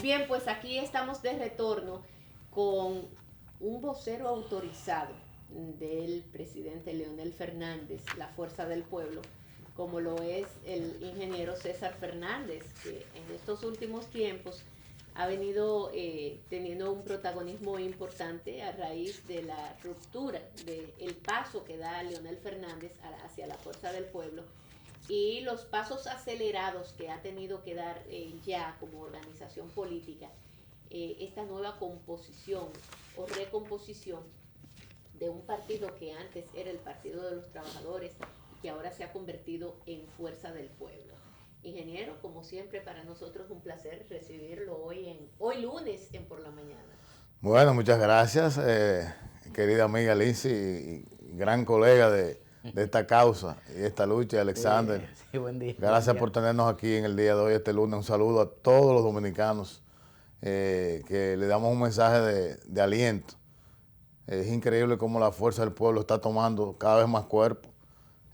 Bien, pues aquí estamos de retorno con un vocero autorizado del presidente Leonel Fernández, la Fuerza del Pueblo, como lo es el ingeniero César Fernández, que en estos últimos tiempos ha venido teniendo un protagonismo importante a raíz de la ruptura, del paso que da Leonel Fernández hacia la Fuerza del Pueblo y los pasos acelerados que ha tenido que dar ya como organización política, esta nueva composición o recomposición de un partido que antes era el Partido de los Trabajadores y que ahora se ha convertido en Fuerza del Pueblo. Ingeniero, como siempre, para nosotros un placer recibirlo hoy lunes en Por la Mañana. Bueno, muchas gracias, querida amiga Lindsay, y gran colega de esta causa y de esta lucha, Alexander. Sí, buen día. Gracias por tenernos aquí en el día de hoy, este lunes. Un saludo a todos los dominicanos, que le damos un mensaje de aliento. Es increíble cómo la Fuerza del Pueblo está tomando cada vez más cuerpo.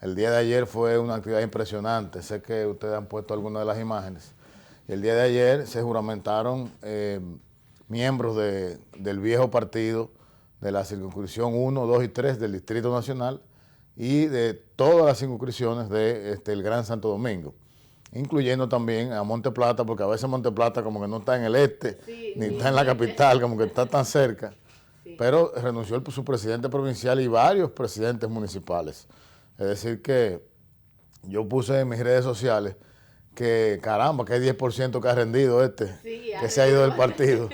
El día de ayer fue una actividad impresionante. Sé que ustedes han puesto algunas de las imágenes. Y el día de ayer se juramentaron miembros del viejo partido de la circunscripción 1, 2 y 3 del Distrito Nacional y de todas las circunscripciones del Gran Santo Domingo, incluyendo también a Monte Plata, porque a veces Monte Plata como que no está en el este, sí, ni está en la capital, como que está tan cerca. Sí. Pero renunció su presidente provincial y varios presidentes municipales. Es decir que yo puse en mis redes sociales que caramba, que hay 10% que ha rendido sí, que se ha ido del partido.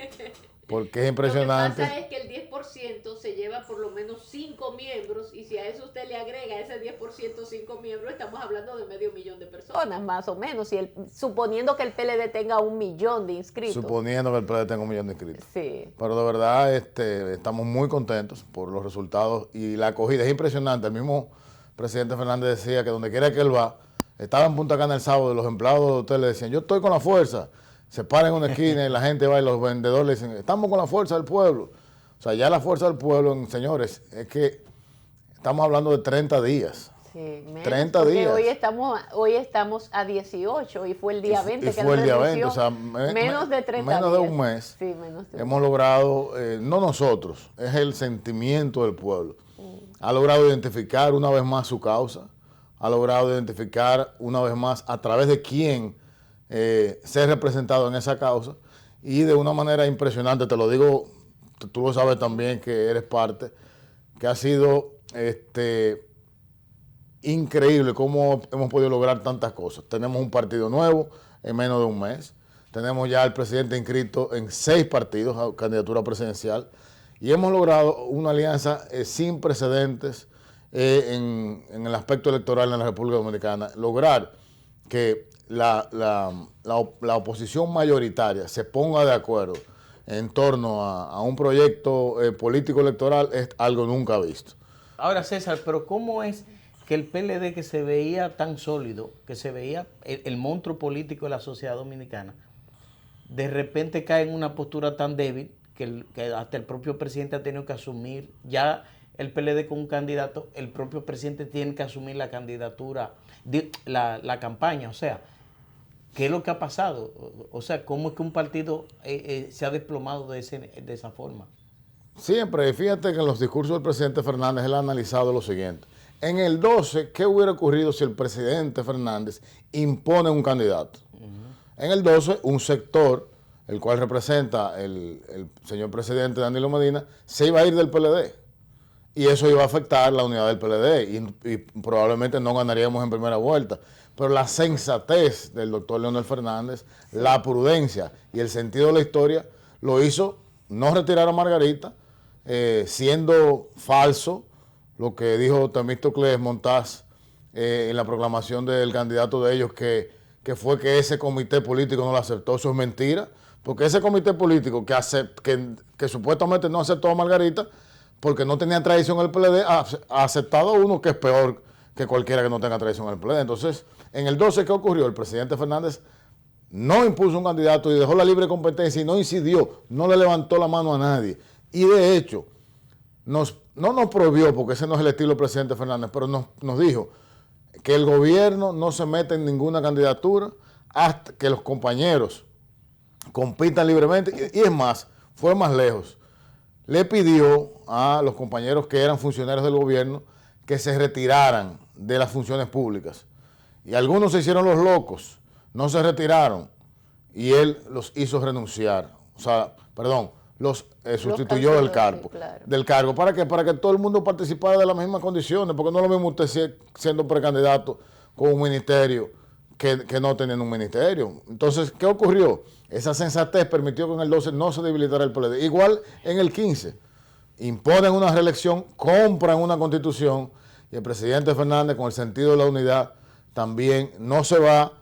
Porque es impresionante. Lo que pasa es que el 10% se lleva por lo menos 5 miembros y si a eso usted le agrega ese 10% 5 miembros, estamos hablando de 500.000 de personas. Más o menos, suponiendo que el PLD tenga 1 millón de inscritos. Suponiendo que el PLD tenga 1 millón de inscritos. Sí. Pero de verdad estamos muy contentos por los resultados y la acogida es impresionante. El mismo presidente Fernández decía que donde quiera que él va, estaba en Punta Cana el sábado y los empleados del hotel le decían, yo estoy con la fuerza. Se paran en una esquina y la gente va y los vendedores le dicen, estamos con la Fuerza del Pueblo. O sea, ya la Fuerza del Pueblo, señores, es que estamos hablando de 30 días. Sí, 30 días. Hoy estamos a 18 y fue el día 20 y que fue el día 20, o sea, menos de 30 menos días. De un mes. Sí, menos de hemos logrado, no nosotros, es el sentimiento del pueblo. Ha logrado identificar una vez más su causa, ha logrado identificar una vez más a través de quién ser representado en esa causa y de una manera impresionante, te lo digo, tú lo sabes también que eres parte, que ha sido increíble cómo hemos podido lograr tantas cosas. Tenemos un partido nuevo en menos de un mes, tenemos ya al presidente inscrito en 6 partidos a candidatura presidencial y hemos logrado una alianza sin precedentes en el aspecto electoral en la República Dominicana, lograr que la oposición mayoritaria se ponga de acuerdo en torno a un proyecto político electoral es algo nunca visto. Ahora, César, pero ¿cómo es que el PLD, que se veía tan sólido, que se veía el monstruo político de la sociedad dominicana, de repente cae en una postura tan débil que hasta el propio presidente ha tenido que asumir, ya el PLD con un candidato, el propio presidente tiene que asumir la candidatura, la campaña, o sea, ¿qué es lo que ha pasado? O sea, ¿cómo es que un partido se ha desplomado de esa forma? Siempre, fíjate que en los discursos del presidente Fernández él ha analizado lo siguiente. En el 12, ¿qué hubiera ocurrido si el presidente Fernández impone un candidato? En el 12, un sector, el cual representa el señor presidente Danilo Medina, se iba a ir del PLD. Y eso iba a afectar la unidad del PLD y probablemente no ganaríamos en primera vuelta. Pero la sensatez del doctor Leonel Fernández, la prudencia y el sentido de la historia lo hizo no retirar a Margarita, siendo falso lo que dijo Temístocles Montaz en la proclamación del candidato de ellos, que fue que ese comité político no lo aceptó. Eso es mentira, porque ese comité político que supuestamente no aceptó a Margarita, porque no tenía tradición en el PLD, ha aceptado uno que es peor que cualquiera que no tenga tradición en el PLD. Entonces, en el 12, ¿qué ocurrió? El presidente Fernández no impuso un candidato y dejó la libre competencia y no incidió, no le levantó la mano a nadie. Y de hecho, no nos prohibió, porque ese no es el estilo del presidente Fernández, pero nos dijo que el gobierno no se mete en ninguna candidatura hasta que los compañeros compitan libremente. Y es más, fue más lejos. Le pidió a los compañeros que eran funcionarios del gobierno que se retiraran de las funciones públicas. Y algunos se hicieron los locos, no se retiraron. Y él los hizo renunciar. O sea, perdón, los sustituyó del cargo. Claro. Del cargo. ¿Para qué? Para que todo el mundo participara de las mismas condiciones. Porque no es lo mismo usted siendo precandidato con un ministerio que no teniendo un ministerio. Entonces, ¿qué ocurrió? Esa sensatez permitió que en el 12 no se debilitara el PLD. Igual en el 15. Imponen una reelección, compran una constitución y el presidente Fernández, con el sentido de la unidad, también no se va.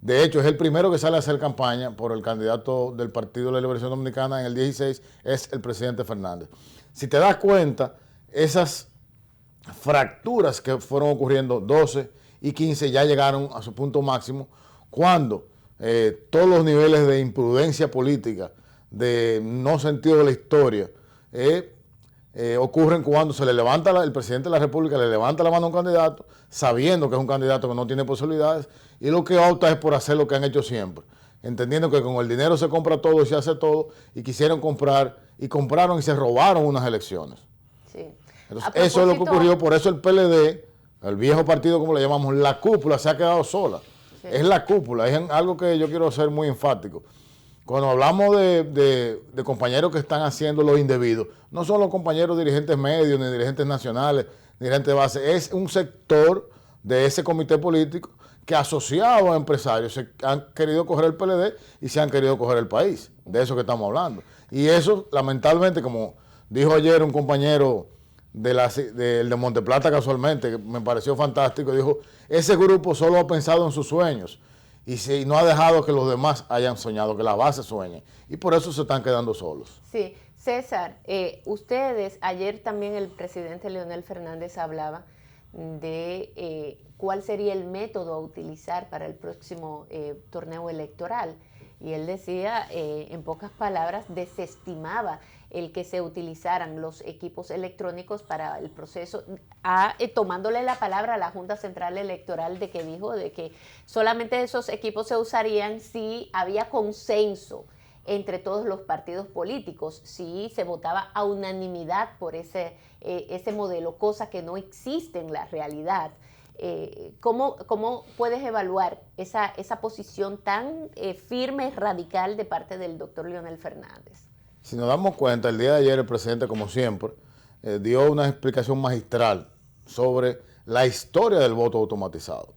De hecho, es el primero que sale a hacer campaña por el candidato del Partido de la Liberación Dominicana en el 16, es el presidente Fernández. Si te das cuenta, esas fracturas que fueron ocurriendo 12 y 15 ya llegaron a su punto máximo cuando todos los niveles de imprudencia política, de no sentido de la historia, ocurren cuando se le levanta, el presidente de la República le levanta la mano a un candidato, sabiendo que es un candidato que no tiene posibilidades, y lo que opta es por hacer lo que han hecho siempre, entendiendo que con el dinero se compra todo y se hace todo, y quisieron comprar, y compraron y se robaron unas elecciones. Sí. Entonces, eso es lo que ocurrió, por eso el PLD, el viejo partido como le llamamos, la cúpula se ha quedado sola. Sí. Es la cúpula, es algo que yo quiero ser muy enfático. Cuando hablamos de compañeros que están haciendo lo indebido, no son los compañeros dirigentes medios, ni dirigentes nacionales, ni dirigentes de base, es un sector de ese comité político que asociado a empresarios se han querido coger el PLD y se han querido coger el país. De eso que estamos hablando. Y eso, lamentablemente, como dijo ayer un compañero de Monteplata casualmente, que me pareció fantástico, dijo, ese grupo solo ha pensado en sus sueños y no ha dejado que los demás hayan soñado, que la base sueñe. Y por eso se están quedando solos. Sí, César, ustedes, ayer también el presidente Leonel Fernández hablaba de cuál sería el método a utilizar para el próximo torneo electoral. Y él decía, en pocas palabras, desestimaba el que se utilizaran los equipos electrónicos para el proceso, tomándole la palabra a la Junta Central Electoral de que dijo de que solamente esos equipos se usarían si había consenso entre todos los partidos políticos, si se votaba a unanimidad por ese modelo, cosa que no existe en la realidad. ¿Cómo puedes evaluar esa posición tan firme, radical de parte del doctor Leonel Fernández? Si nos damos cuenta, el día de ayer el presidente, como siempre, dio una explicación magistral sobre la historia del voto automatizado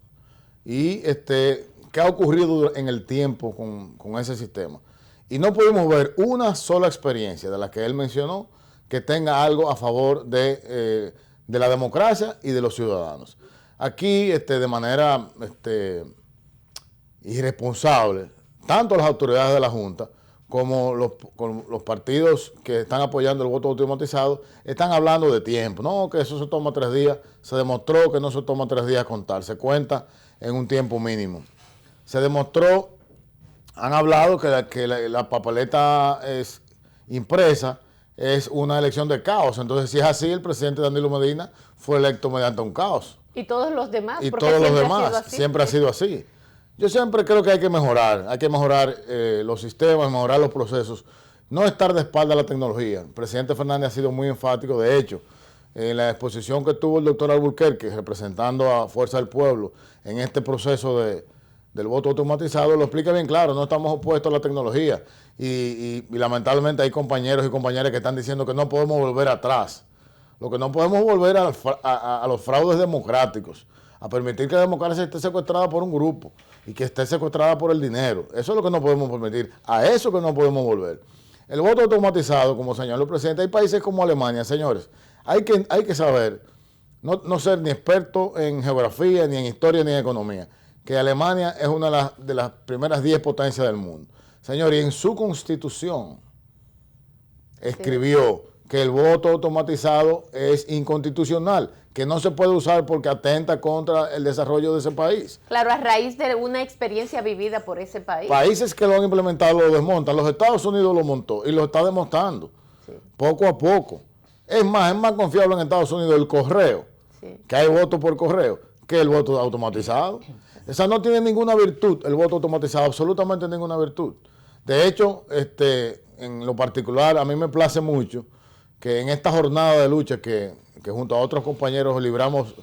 y qué ha ocurrido en el tiempo con ese sistema. Y no pudimos ver una sola experiencia de la que él mencionó que tenga algo a favor de la democracia y de los ciudadanos. Aquí, de manera irresponsable, tanto las autoridades de la Junta como los partidos que están apoyando el voto automatizado están hablando de tiempo. No, que eso se toma 3 días. Se demostró que no se toma 3 días contar. Se cuenta en un tiempo mínimo. Se demostró, han hablado que la papeleta es impresa, es una elección de caos. Entonces, si es así, el presidente Danilo Medina fue electo mediante un caos. Y todos los demás. Y todos los demás, siempre ha sido así. Yo siempre creo que hay que mejorar los sistemas, mejorar los procesos, no estar de espalda a la tecnología. El presidente Fernández ha sido muy enfático, de hecho, en la exposición que tuvo el doctor Alburquerque, representando a Fuerza del Pueblo, en este proceso del voto automatizado, lo explica bien claro, no estamos opuestos a la tecnología. Y lamentablemente hay compañeros y compañeras que están diciendo que no podemos volver atrás. Lo que no podemos volver a los fraudes democráticos, a permitir que la democracia esté secuestrada por un grupo y que esté secuestrada por el dinero. Eso es lo que no podemos permitir, a eso que no podemos volver. El voto automatizado, como señaló el presidente, hay países como Alemania, señores, hay que saber, no ser ni experto en geografía, ni en historia, ni en economía, que Alemania es una de las primeras 10 potencias del mundo. Señores, y en su constitución escribió que el voto automatizado es inconstitucional, que no se puede usar porque atenta contra el desarrollo de ese país. Claro, a raíz de una experiencia vivida por ese país. Países que lo han implementado lo desmontan. Los Estados Unidos lo montó y lo está demostrando, poco a poco. Es más confiable en Estados Unidos el correo, que hay voto por correo, que el voto automatizado. Esa no tiene ninguna virtud, el voto automatizado, absolutamente ninguna virtud. De hecho, en lo particular, a mí me place mucho que en esta jornada de lucha que junto a otros compañeros libramos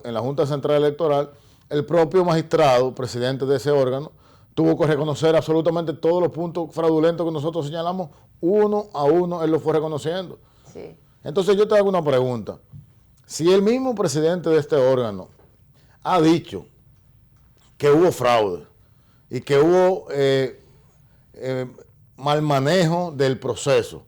en la Junta Central Electoral, el propio magistrado, presidente de ese órgano, tuvo que reconocer absolutamente todos los puntos fraudulentos que nosotros señalamos, uno a uno, él lo fue reconociendo. Sí. Entonces yo te hago una pregunta. Si el mismo presidente de este órgano ha dicho que hubo fraude y que hubo mal manejo del proceso,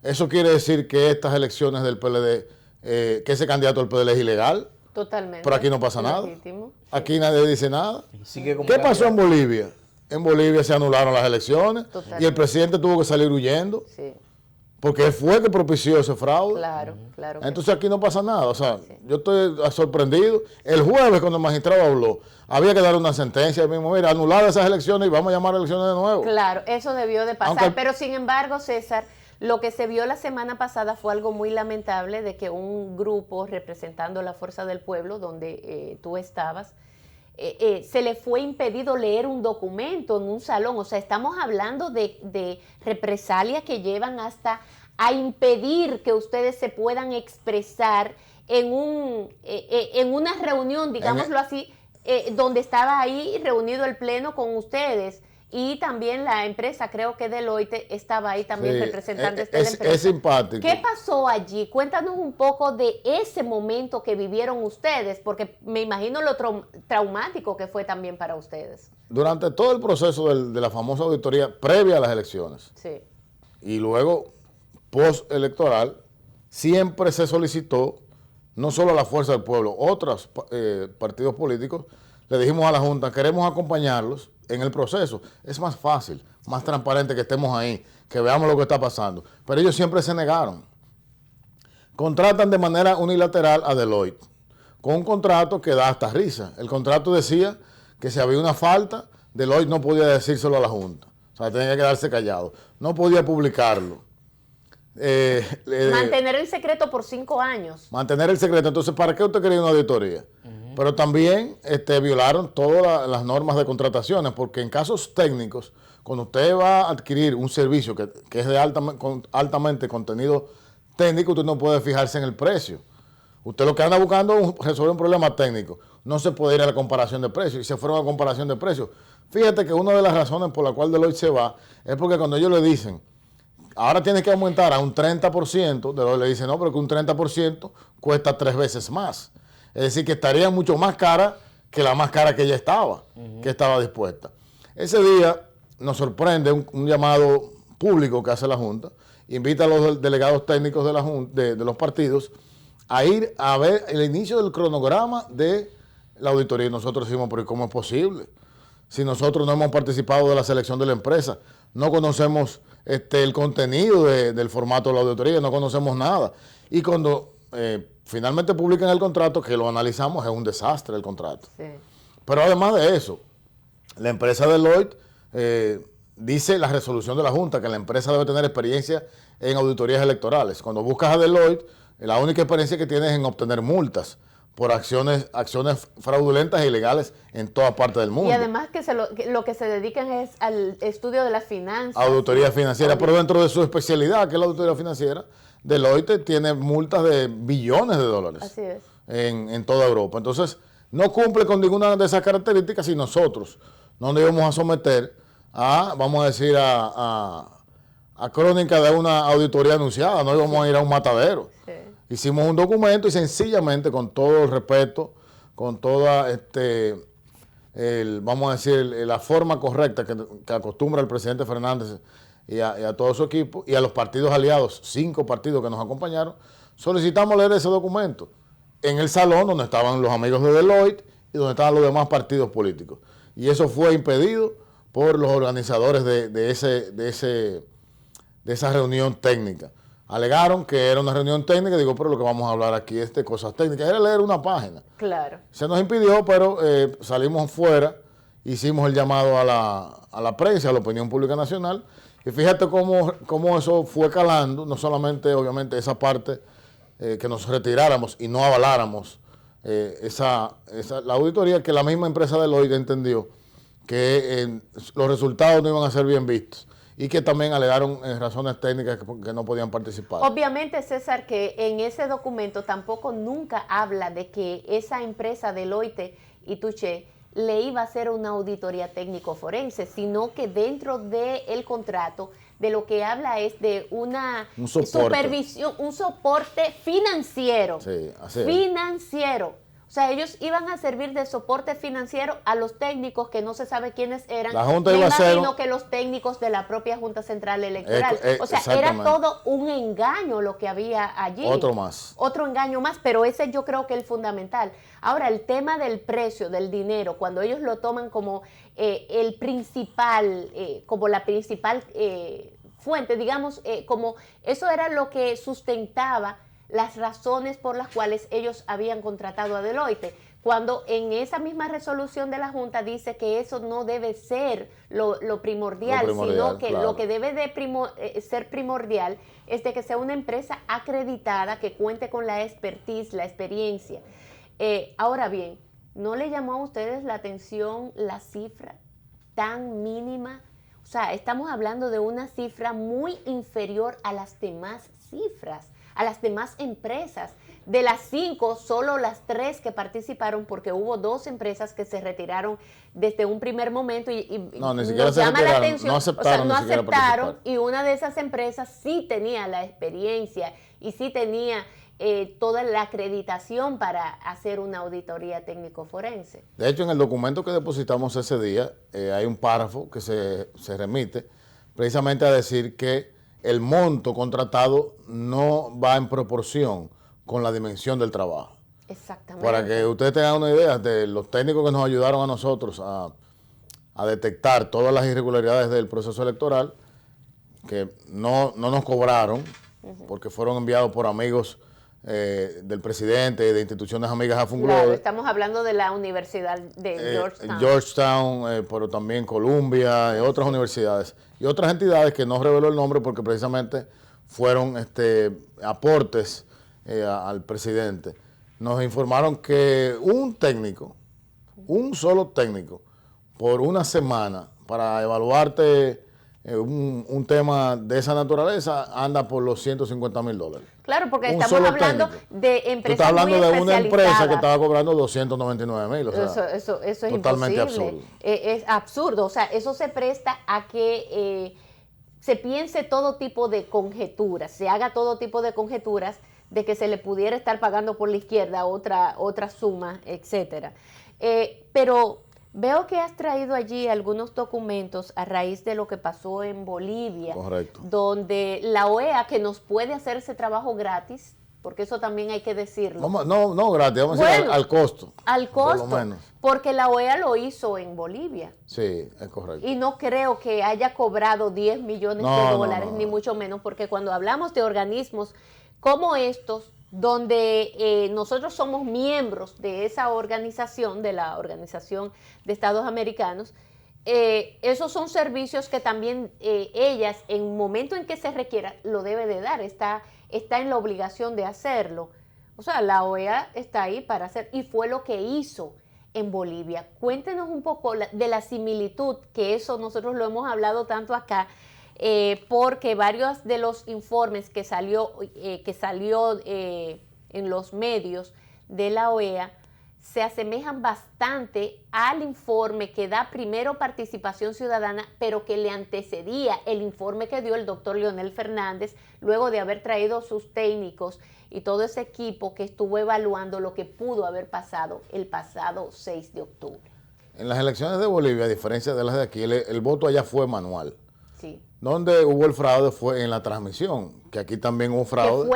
eso quiere decir que estas elecciones del PLD, que ese candidato del PLD es ilegal. Totalmente. Pero aquí no pasa nada. Legítimo. Aquí nadie dice nada. Sigue como ¿Qué pasó candidato. en Bolivia? En Bolivia se anularon las elecciones Totalmente. y el presidente tuvo que salir huyendo Sí, porque él fue el que propició ese fraude. claro, claro. que Entonces aquí no pasa nada. O sea, yo estoy sorprendido. El jueves, cuando el magistrado habló, había que dar una sentencia. Mismo, mira, anular esas elecciones y vamos a llamar a elecciones de nuevo. Claro, eso debió de pasar, Aunque- pero sin embargo, César, lo que se vio la semana pasada fue algo muy lamentable de que un grupo representando la Fuerza del Pueblo, donde tú estabas, se le fue impedido leer un documento en un salón. O sea, estamos hablando de represalias que llevan hasta a impedir que ustedes se puedan expresar en una reunión, digámoslo así, donde estaba ahí reunido el pleno con ustedes. Y también la empresa, creo que Deloitte estaba ahí también Sí, representando esta empresa. es simpático. ¿Qué pasó allí? Cuéntanos un poco de ese momento que vivieron ustedes, porque me imagino lo traumático que fue también para ustedes. Durante todo el proceso de la famosa auditoría previa a las elecciones Sí, y luego post-electoral, siempre se solicitó, no solo a la Fuerza del Pueblo, otros partidos políticos, le dijimos a la Junta, queremos acompañarlos en el proceso. Es más fácil, más transparente que estemos ahí, que veamos lo que está pasando. Pero ellos siempre se negaron. Contratan de manera unilateral a Deloitte, con un contrato que da hasta risa. El contrato decía que si había una falta, Deloitte no podía decírselo a la Junta. O sea, tenía que quedarse callado. No podía publicarlo. mantener el secreto por 5 años. Mantener el secreto. Entonces, ¿para qué usted quería una auditoría? Pero también violaron todas las normas de contrataciones, porque en casos técnicos, cuando usted va a adquirir un servicio que es de altamente contenido técnico, usted no puede fijarse en el precio. Usted lo que anda buscando es resolver un problema técnico. No se puede ir a la comparación de precios. Y se fueron a la comparación de precios. Fíjate que una de las razones por la cual Deloitte se va es porque cuando ellos le dicen, ahora tienes que aumentar a un 30%, Deloitte le dice, no, pero que un 30% cuesta 3 veces más. Es decir, que estaría mucho más cara que la más cara que ella estaba, que estaba dispuesta. Ese día nos sorprende un llamado público que hace la Junta, invita a los delegados técnicos de la Junta, de los partidos, a ir a ver el inicio del cronograma de la auditoría. Y nosotros decimos, pero ¿cómo es posible? Si nosotros no hemos participado de la selección de la empresa, no conocemos el contenido del formato de la auditoría, no conocemos nada. Y cuando finalmente publican el contrato, que lo analizamos, es un desastre el contrato. Sí. Pero además de eso, la empresa Deloitte dice la resolución de la Junta que la empresa debe tener experiencia en auditorías electorales. Cuando buscas a Deloitte, la única experiencia que tiene es en obtener multas por acciones fraudulentas e ilegales en toda parte del mundo. Y además que lo que se dedican es al estudio de las finanzas. Auditoría financiera, pero dentro de su especialidad, que es la auditoría financiera, Deloitte tiene multas de billones de dólares. Así es. En toda Europa. Entonces, no cumple con ninguna de esas características y nosotros no nos íbamos a someter a, vamos a decir, a crónica de una auditoría anunciada, no íbamos a ir a un matadero. Sí. Hicimos un documento y sencillamente, con todo el respeto, con toda, vamos a decir, la forma correcta que acostumbra el presidente Fernández y a todo su equipo, y a los partidos aliados, 5 partidos que nos acompañaron, solicitamos leer ese documento en el salón donde estaban los amigos de Deloitte y donde estaban los demás partidos políticos. Y eso fue impedido por los organizadores de esa reunión técnica. Alegaron que era una reunión técnica, digo, pero lo que vamos a hablar aquí es de cosas técnicas, era leer una página. Claro. Se nos impidió, pero salimos fuera, hicimos el llamado a la prensa, a la opinión pública nacional, y fíjate cómo eso fue calando, no solamente, obviamente, esa parte que nos retiráramos y no avaláramos la auditoría, que la misma empresa Deloitte entendió que los resultados no iban a ser bien vistos y que también alegaron razones técnicas que no podían participar. Obviamente, César, que en ese documento tampoco nunca habla de que esa empresa Deloitte y Touché le iba a hacer una auditoría técnico forense, sino que dentro del contrato de lo que habla es de una supervisión, un soporte financiero. Sí, así es. Financiero. O sea, ellos iban a servir de soporte financiero a los técnicos que no se sabe quiénes eran. La Junta iba a ser... imagino que los técnicos de la propia Junta Central Electoral. O sea, era todo un engaño lo que había allí. Otro más. Otro engaño más, pero ese yo creo que es el fundamental. Ahora, el tema del precio, del dinero, cuando ellos lo toman como el principal, como la principal fuente, digamos, como eso era lo que sustentaba las razones por las cuales ellos habían contratado a Deloitte, cuando en esa misma resolución de la Junta dice que eso no debe ser lo primordial, sino que claro, lo que debe de ser primordial es de que sea una empresa acreditada, que cuente con la expertise, la experiencia. Ahora bien, ¿no le llamó a ustedes la atención la cifra tan mínima? O sea, estamos hablando de una cifra muy inferior a las demás cifras, a las demás empresas. De las 5, solo las 3 que participaron, porque hubo 2 empresas que se retiraron desde un primer momento y no, ni siquiera nos llama la atención, no aceptaron, o sea, no aceptaron, y una de esas empresas sí tenía la experiencia y sí tenía toda la acreditación para hacer una auditoría técnico forense. De hecho, en el documento que depositamos ese día, hay un párrafo que se remite precisamente a decir que el monto contratado no va en proporción con la dimensión del trabajo. Exactamente. Para que ustedes tengan una idea de los técnicos que nos ayudaron a nosotros a detectar todas las irregularidades del proceso electoral, que no nos cobraron, porque fueron enviados por amigos del presidente, de instituciones amigas a Funglode. Claro, estamos hablando de la Universidad de Georgetown. Georgetown, pero también Columbia, otras universidades y otras entidades que no reveló el nombre porque precisamente fueron aportes al presidente. Nos informaron que un solo técnico, por una semana, para evaluarte un tema de esa naturaleza, anda por los $150,000. Claro, porque estamos hablando de empresas muy especializadas. Tú estás hablando de una empresa que estaba cobrando $299,000. O sea, eso es totalmente imposible. Absurdo. Es absurdo. O sea, eso se presta a que se piense todo tipo de conjeturas, se haga todo tipo de conjeturas de que se le pudiera estar pagando por la izquierda otra suma, etcétera. Pero veo que has traído allí algunos documentos a raíz de lo que pasó en Bolivia. Correcto. Donde la OEA, que nos puede hacer ese trabajo gratis, porque eso también hay que decirlo. No gratis, vamos a decir al costo. Al costo, por lo menos. Porque la OEA lo hizo en Bolivia. Sí, es correcto. Y no creo que haya cobrado 10 millones de dólares, ni mucho menos, porque cuando hablamos de organismos como estos, donde nosotros somos miembros de esa organización, de la Organización de Estados Americanos, esos son servicios que también ellas, en un momento en que se requiera, lo debe de dar, está en la obligación de hacerlo. O sea, la OEA está ahí para hacer, y fue lo que hizo en Bolivia. Cuéntenos un poco de la similitud, que eso nosotros lo hemos hablado tanto acá, porque varios de los informes que salió en los medios de la OEA se asemejan bastante al informe que da primero Participación Ciudadana, pero que le antecedía el informe que dio el doctor Leonel Fernández, luego de haber traído sus técnicos y todo ese equipo que estuvo evaluando lo que pudo haber pasado el pasado 6 de octubre. En las elecciones de Bolivia, a diferencia de las de aquí, el voto allá fue manual. Sí. Donde hubo el fraude fue en la transmisión, que aquí también hubo fraude. Que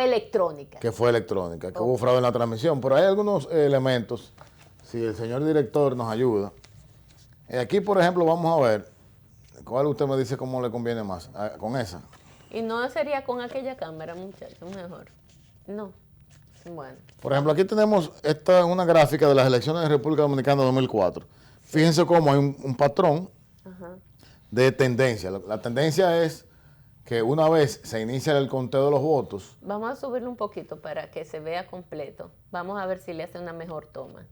fue electrónica. Que hubo fraude en la transmisión. Pero hay algunos elementos, si el señor director nos ayuda. Aquí, por ejemplo, vamos a ver, ¿cuál usted me dice cómo le conviene más? ¿Con esa? Y no sería con aquella cámara, muchachos, mejor. No. Bueno. Por ejemplo, aquí tenemos una gráfica de las elecciones de República Dominicana de 2004. Fíjense cómo hay un patrón. Ajá. De tendencia. La tendencia es que una vez se inicia el conteo de los votos. Vamos a subirlo un poquito para que se vea completo. Vamos a ver si le hace una mejor toma.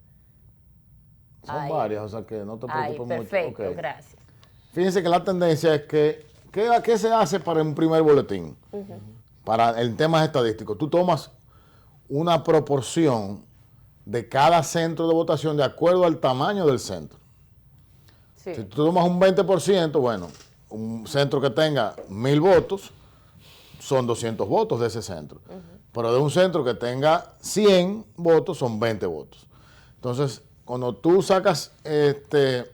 Son Ay. varias, o sea que no te Ay, preocupes perfecto, mucho. Ok. gracias. Fíjense que la tendencia es que, ¿qué se hace para un primer boletín? Para el tema estadístico. Tú tomas una proporción de cada centro de votación de acuerdo al tamaño del centro. Sí. Si tú tomas un 20%, bueno, un centro que tenga 1000 votos, son 200 votos de ese centro. Pero de un centro que tenga 100 votos, son 20 votos. Entonces, cuando tú sacas el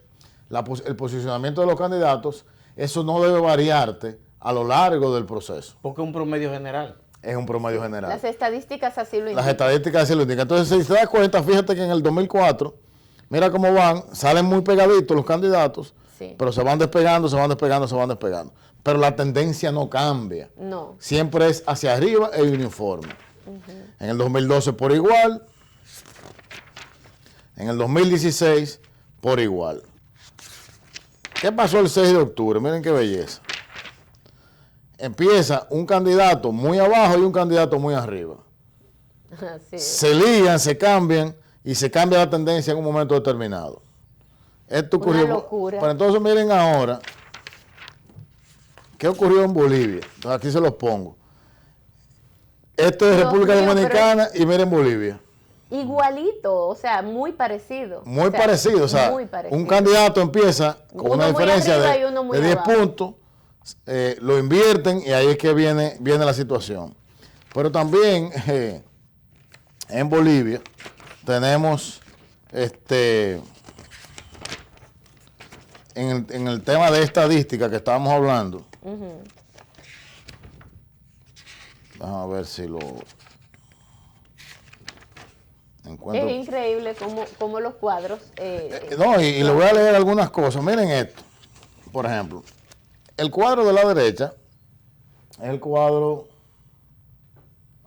posicionamiento de los candidatos, eso no debe variarte a lo largo del proceso. Porque es un promedio general. Es un promedio general. Las estadísticas así lo Las indican. estadísticas así lo indican. Entonces, si te das cuenta, fíjate que en el 2004, mira cómo van, salen muy pegaditos los candidatos, Sí. pero se van despegando, se van despegando, se van despegando. Pero la tendencia no cambia. No. Siempre es hacia arriba e uniforme. En el 2012 por igual. En el 2016 por igual. ¿Qué pasó el 6 de octubre? Miren qué belleza. Empieza un candidato muy abajo y un candidato muy arriba. Sí. Se lían, se cambian y se cambia la tendencia en un momento determinado. Esto Una ocurrió. locura. Pero entonces miren ahora qué ocurrió en Bolivia. Entonces, aquí se los pongo. Esto es Dios República mío, Dominicana y miren Bolivia. Igualito, o sea, muy parecido. Muy parecido, o sea, muy parecido. un candidato empieza con Uno una muy diferencia arriba de, y uno muy de 10 abajo. puntos, lo invierten y ahí es que viene la situación. Pero también en Bolivia tenemos en el tema de estadística que estábamos hablando. Vamos a ver si lo encuentro. Es increíble cómo los cuadros... No, y le voy a leer algunas cosas. Miren esto. Por ejemplo, el cuadro de la derecha es el cuadro...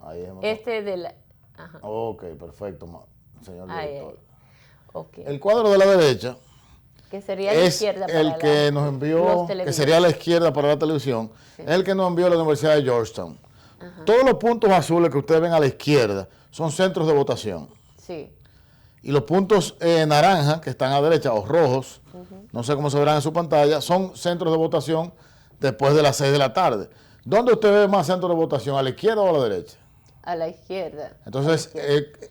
Ahí es. este de la... Ajá. Ok, perfecto, señor Ahí, director. ok. El cuadro de la derecha Que sería la es izquierda para el que nos los envió, que televidentes. sería la izquierda para la televisión, es el que nos envió la Universidad de Georgetown. Todos los puntos azules que ustedes ven a la izquierda son centros de votación. Sí. Y los puntos naranja, que están a la derecha, o rojos, no sé cómo se verán en su pantalla, son centros de votación después de las 6 de la tarde. ¿Dónde usted ve más centros de votación? ¿A la izquierda o a la derecha? A la izquierda. Entonces,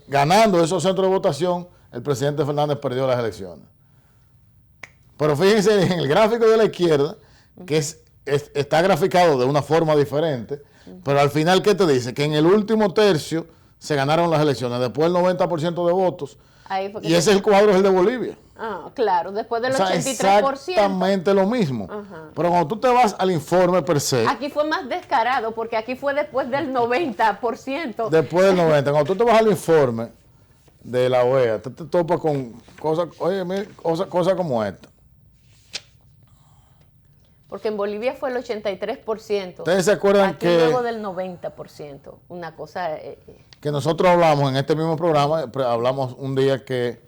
ganando esos centros de votación, el presidente Fernández perdió las elecciones. Pero fíjense en el gráfico de la izquierda, que está graficado de una forma diferente, pero al final, ¿qué te dice? Que en el último tercio se ganaron las elecciones, después el 90% de votos, Ahí fue que y ese es el cuadro es el de Bolivia. Ah, claro, después del O sea, 83%. exactamente lo mismo. Pero cuando tú te vas al informe per se, Aquí fue más descarado, porque aquí fue después del 90%. después del 90, cuando tú te vas al informe de la OEA, te topas con cosas, oye, mira, cosas como esta. Porque en Bolivia fue el 83%. ¿Ustedes se acuerdan aquí que, luego del 90%. Una cosa... que nosotros hablamos en este mismo programa, hablamos un día que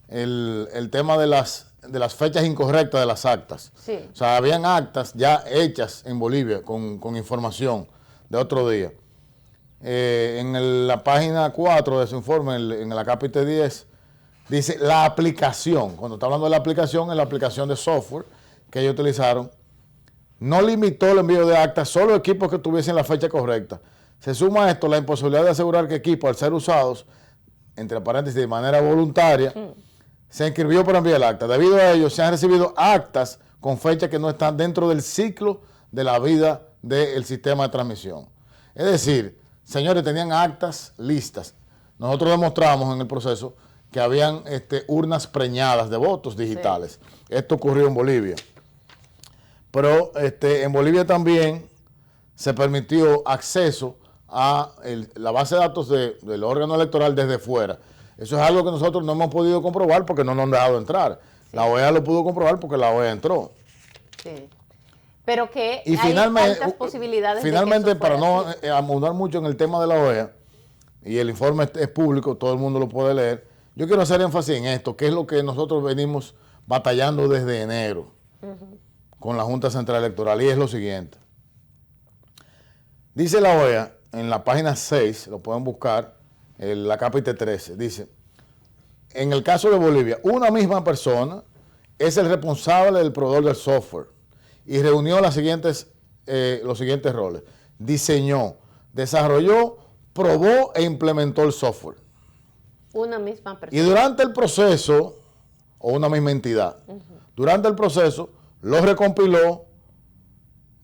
el tema de las fechas incorrectas de las actas. Sí. O sea, habían actas ya hechas en Bolivia con información de otro día. La página 4 de su informe, en la capítulo 10, dice la aplicación. Cuando está hablando de la aplicación, es la aplicación de software que ellos utilizaron. No limitó el envío de actas solo a equipos que tuviesen la fecha correcta. Se suma a esto la imposibilidad de asegurar que equipos, al ser usados, entre paréntesis, de manera voluntaria, se inscribió para enviar el acta. Debido a ello, se han recibido actas con fechas que no están dentro del ciclo de la vida del sistema de transmisión. Es decir, señores, tenían actas listas. Nosotros demostramos en el proceso que habían urnas preñadas de votos digitales. Sí. Esto ocurrió en Bolivia. Pero en Bolivia también se permitió acceso a la base de datos del órgano electoral desde fuera. Eso es algo que nosotros no hemos podido comprobar porque no nos han dejado entrar. Sí. La OEA lo pudo comprobar porque la OEA entró. Sí. Pero que y hay altas posibilidades finalmente, de que eso para no así. abundar mucho en el tema de la OEA, y el informe es público, todo el mundo lo puede leer, yo quiero hacer énfasis en esto, que es lo que nosotros venimos batallando desde enero con la Junta Central Electoral, y es lo siguiente. Dice la OEA, en la página 6, lo pueden buscar, la capítulo 13, dice, en el caso de Bolivia, una misma persona es el responsable del proveedor del software y reunió los siguientes roles. Diseñó, desarrolló, probó e implementó el software. Una misma persona. Y durante el proceso, o una misma entidad, durante el proceso, lo recompiló,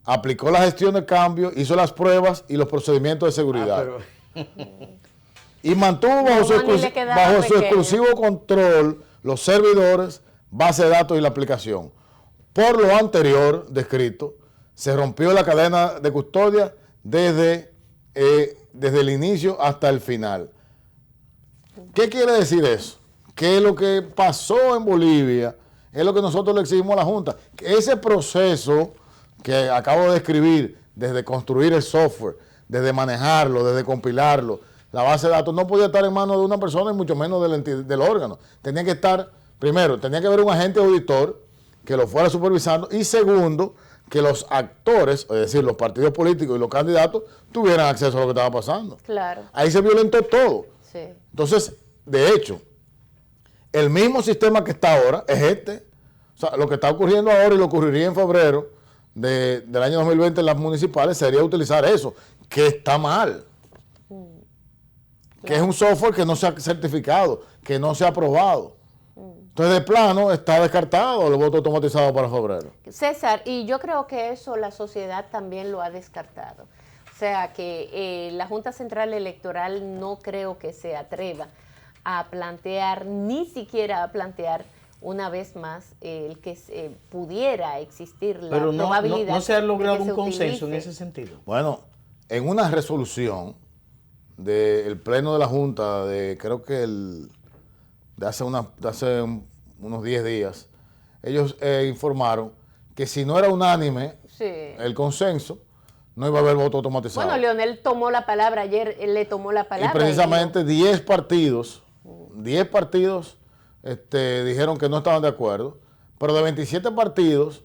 aplicó la gestión de cambio, hizo las pruebas y los procedimientos de seguridad. Y mantuvo bajo su exclusivo control los servidores, base de datos y la aplicación. Por lo anterior descrito, se rompió la cadena de custodia desde el inicio hasta el final. ¿Qué quiere decir eso? Que lo que pasó en Bolivia es lo que nosotros le exigimos a la Junta. Que ese proceso que acabo de describir, desde construir el software, desde manejarlo, desde compilarlo, la base de datos no podía estar en manos de una persona y mucho menos del órgano. Tenía que estar, primero, tenía que haber un agente auditor que lo fuera supervisando y segundo, que los actores, es decir, los partidos políticos y los candidatos, tuvieran acceso a lo que estaba pasando. Claro. Ahí se violentó todo. Sí. Entonces, de hecho, el mismo sistema que está ahora es este. O sea, lo que está ocurriendo ahora y lo ocurriría en febrero del año 2020 en las municipales sería utilizar eso, que está mal. Que es un software que no se ha certificado, que no se ha aprobado. Entonces, de plano, está descartado el voto automatizado para febrero. César, y yo creo que eso la sociedad también lo ha descartado. O sea, que la Junta Central Electoral no creo que se atreva a plantear, ni siquiera a plantear una vez más el que pudiera existir la probabilidad. No se ha logrado de que un consenso utilice. en ese sentido. Bueno, en una resolución del Pleno de la Junta, creo que de hace unos 10 días, ellos informaron que si no era unánime el consenso, no iba a haber voto automatizado. Bueno, Leonel tomó la palabra ayer, él le tomó la palabra. Y precisamente 10 partidos dijeron que no estaban de acuerdo, pero de 27 partidos,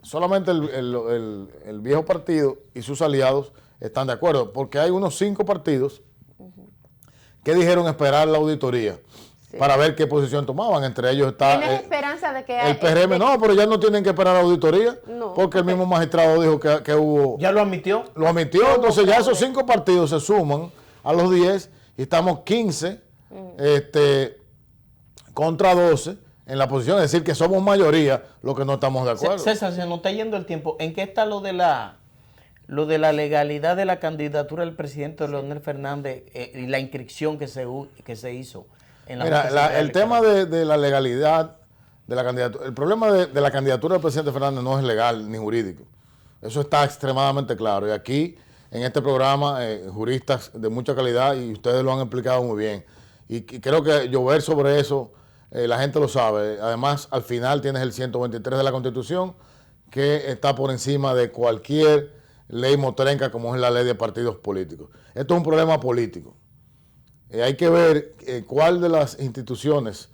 solamente el viejo partido y sus aliados están de acuerdo, porque hay unos 5 partidos que dijeron esperar la auditoría para ver qué posición tomaban. Entre ellos está ¿Tienes esperanza de que el PRM. No, pero ya no tienen que esperar la auditoría, porque el mismo magistrado dijo que hubo... ¿Ya lo admitió? Lo admitió, entonces ya esos 5 partidos se suman a los 10 y estamos 15 contra 12 en la posición, es decir, que somos mayoría los que no estamos de acuerdo. César, se nos está yendo el tiempo. ¿En qué está lo de la legalidad de la candidatura del presidente Leonel Fernández y la inscripción que se hizo en la Mira, Junta Central el tema Electoral? de la legalidad de la candidatura, el problema de la candidatura del presidente Fernández no es legal ni jurídico. Eso está extremadamente claro. Y aquí, en este programa, juristas de mucha calidad, y ustedes lo han explicado muy bien. Y creo que llover sobre eso, la gente lo sabe. Además, al final tienes el 123 de la Constitución, que está por encima de cualquier ley motrenca como es la ley de partidos políticos. Esto es un problema político. Hay que ver cuál de las instituciones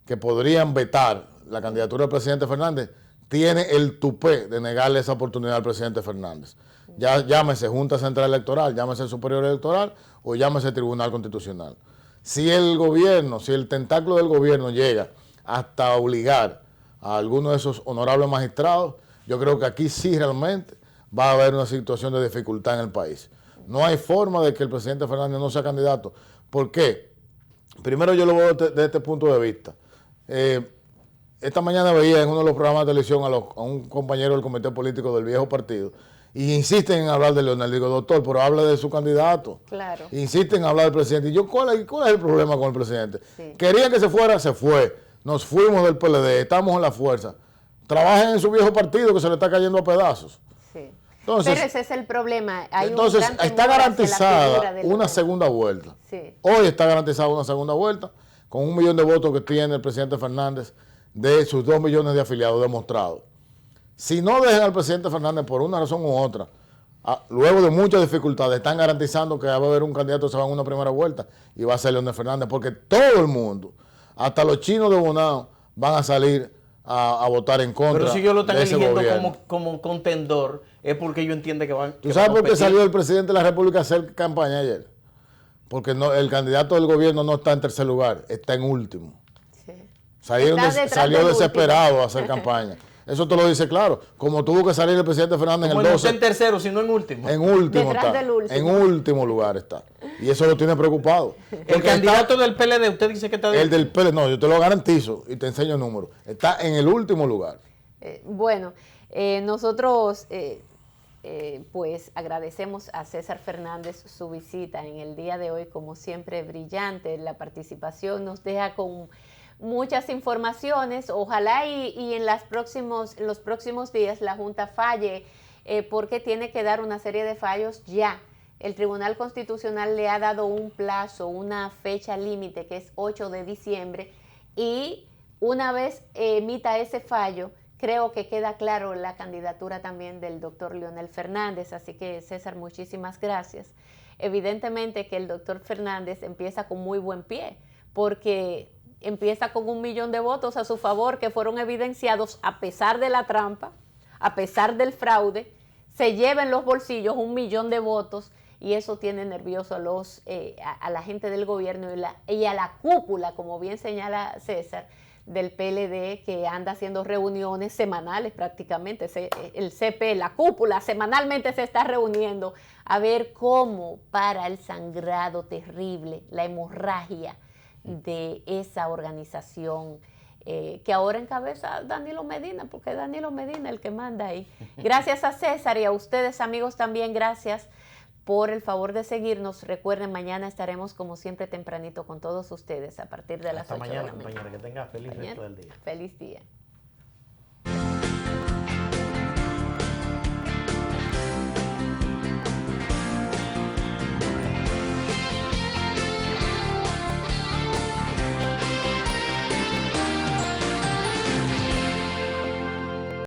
que podrían vetar la candidatura del presidente Fernández tiene el tupé de negarle esa oportunidad al presidente Fernández. Ya llámese Junta Central Electoral, llámese Superior Electoral o llámese Tribunal Constitucional. Si el tentáculo del gobierno llega hasta obligar a alguno de esos honorables magistrados, yo creo que aquí sí realmente va a haber una situación de dificultad en el país. No hay forma de que el presidente Fernández no sea candidato. ¿Por qué? Primero yo lo veo desde este punto de vista. Esta mañana veía en uno de los programas de televisión a un compañero del comité político del viejo partido y insisten en hablar de Leonel. Digo, doctor, pero habla de su candidato. Claro. Insisten en hablar del presidente. Y yo, ¿cuál es el problema con el presidente? Sí. Querían que se fuera, se fue. Nos fuimos del PLD, estamos en la fuerza. Trabajen en su viejo partido que se le está cayendo a pedazos. Sí. Entonces, pero ese es el problema. Hay entonces un gran está temor hacia la garantizada figura de una Leonel. segunda vuelta. Sí. Hoy está garantizada una segunda vuelta con 1 millón de votos que tiene el presidente Fernández de sus 2 millones de afiliados demostrados. Si no dejan al presidente Fernández por una razón u otra, luego de muchas dificultades, están garantizando que va a haber un candidato que se va en una primera vuelta y va a ser Leonel Fernández, porque todo el mundo, hasta los chinos de Bonao, van a salir a votar en contra. Pero si ellos lo están de ese eligiendo gobierno. como contendor, es porque ello entiende que van. ¿Tú sabes por qué salió el presidente de la República a hacer campaña ayer? porque no, el candidato del gobierno no está en tercer lugar, está en último. Sí. Salió Está del desesperado último. a hacer campaña. Eso te lo dice claro. Como tuvo que salir el presidente Fernández en Como el no 12. está en tercero, sino en último. En último Detrás está. del último. En último lugar está. Y eso lo tiene preocupado. El Porque candidato del PLD, usted dice que está el del PLD, no, yo te lo garantizo y te enseño el número. Está en el último lugar. Bueno, nosotros pues agradecemos a César Fernández su visita en el día de hoy, como siempre brillante. La participación nos deja con muchas informaciones. Ojalá y en los próximos días la Junta falle, porque tiene que dar una serie de fallos ya. El Tribunal Constitucional le ha dado un plazo, una fecha límite, que es 8 de diciembre, y una vez emita ese fallo, creo que queda claro la candidatura también del doctor Leonel Fernández. Así que, César, muchísimas gracias. Evidentemente que el doctor Fernández empieza con muy buen pie, porque empieza con 1 millón de votos a su favor, que fueron evidenciados a pesar de la trampa, a pesar del fraude. Se lleva en los bolsillos 1 millón de votos, y eso tiene nervioso a la gente del gobierno y a la cúpula, como bien señala César, del PLD, que anda haciendo reuniones semanales prácticamente. El CP, la cúpula, semanalmente se está reuniendo a ver cómo para el sangrado terrible, la hemorragia de esa organización, que ahora encabeza Danilo Medina, porque es Danilo Medina el que manda ahí. Gracias a César y a ustedes, amigos, también gracias por el favor de seguirnos. Recuerden, mañana estaremos como siempre tempranito con todos ustedes a partir de las 8 de la mañana. Hasta mañana, compañera, que tenga feliz resto del día. Feliz día.